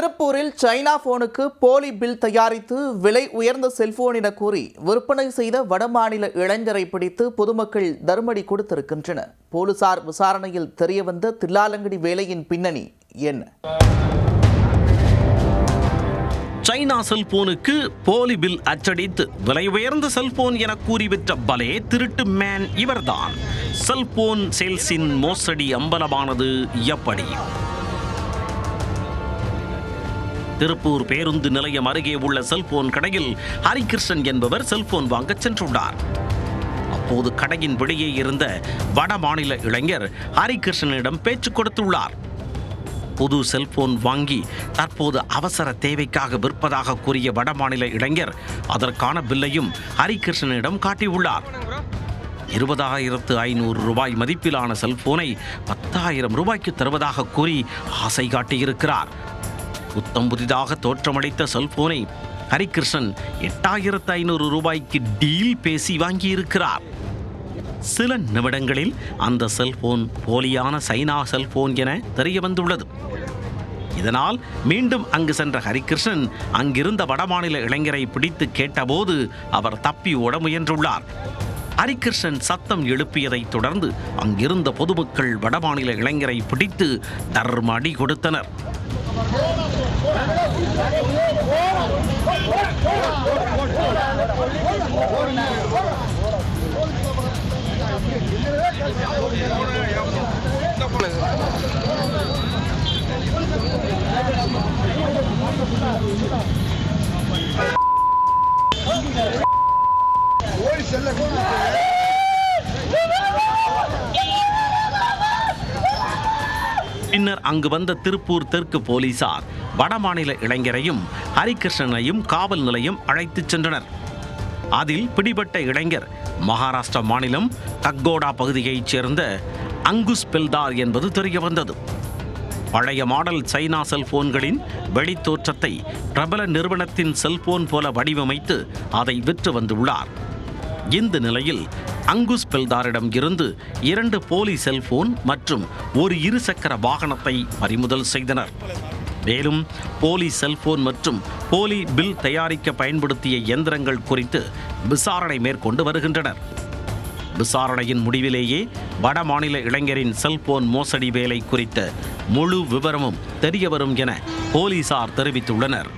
திருப்பூரில் சைனா போனுக்கு போலி பில் தயாரித்து விலை உயர்ந்த செல்போன் என கூறி விற்பனை செய்த வடமாநில இளைஞரை பிடித்து பொதுமக்கள் தர்மடி கொடுத்திருக்கின்றனர். போலீசார் விசாரணையில் தெரியவந்த தில்லாலங்கடி வேலையின் பின்னணி என்ன? சைனா செல்போனுக்கு போலி பில் அச்சடித்து விலை உயர்ந்த செல்போன் என கூறி விற்ற பலே திருட்டு மேன் இவர்தான். செல்போன் சேல்ஸின் மோசடி அம்பலமானது எப்படி? திருப்பூர் பேருந்து நிலையம் அருகே உள்ள செல்போன் கடையில் ஹரிகிருஷ்ணன் என்பவர் செல்போன் வாங்க சென்றுள்ளார். அப்போது கடையின் வெளியே இருந்த வட மாநில இளைஞர் ஹரிகிருஷ்ணனிடம் பேச்சு கொடுத்துள்ளார். புது செல்போன் வாங்கி தற்போது அவசர தேவைக்காக விற்பதாக கூறிய வடமாநில இளைஞர் அதற்கான பில்லையும் ஹரிகிருஷ்ணனிடம் காட்டியுள்ளார். 20,500 ரூபாய் மதிப்பிலான செல்போனை 10,000 ரூபாய்க்கு தருவதாக கூறி ஆசை காட்டியிருக்கிறார். புத்தம் புதிதாக தோற்றமளித்த செல்போனை ஹரிகிருஷ்ணன் 8,500 ரூபாய்க்கு டீல் பேசி வாங்கியிருக்கிறார். சில நிமிடங்களில் அந்த செல்போன் போலியான சைனா செல்போன் என தெரிய வந்துள்ளது. இதனால் மீண்டும் அங்கு சென்ற ஹரிகிருஷ்ணன் அங்கிருந்த வடமாநில இளைஞரை பிடித்து கேட்டபோது அவர் தப்பி ஓட முயன்றுள்ளார். ஹரிகிருஷ்ணன் சத்தம் எழுப்பியதைத் தொடர்ந்து அங்கிருந்த பொதுமக்கள் வடமாநில இளைஞரை பிடித்து தர்மடி கொடுத்தனர். பின்னர் அங்கு வந்த திருப்பூர் தெற்கு போலீசார் வடமாநில இளைஞரையும் ஹரிகிருஷ்ணனையும் காவல் நிலையம் அழைத்துச் சென்றனர். அதில் பிடிபட்ட இளைஞர் மகாராஷ்டிரா மாநிலம் கக்கோடா பகுதியைச் சேர்ந்த அங்குஸ் பெல்தார் என்பது தெரிய வந்தது. பழைய மாடல் சைனா செல்போன்களின் வெளித்தோற்றத்தை பிரபல நிறுவனத்தின் செல்போன் போல வடிவமைத்து அதை விற்று வந்துள்ளார். இந்த நிலையில் அங்குஸ் பெல்தாரிடம் இருந்து 2 போலி செல்போன் மற்றும் ஒரு இருசக்கர வாகனத்தை பறிமுதல் செய்தனர். மேலும் போலி செல்போன் மற்றும் போலி பில் தயாரிக்க பயன்படுத்திய இயந்திரங்கள் குறித்து விசாரணை மேற்கொண்டு வருகின்றனர். விசாரணையின் முடிவிலேயே வடமாநில இளைஞரின் செல்போன் மோசடி வேலை குறித்த முழு விவரமும் தெரியவரும் என போலீசார் தெரிவித்துள்ளனர்.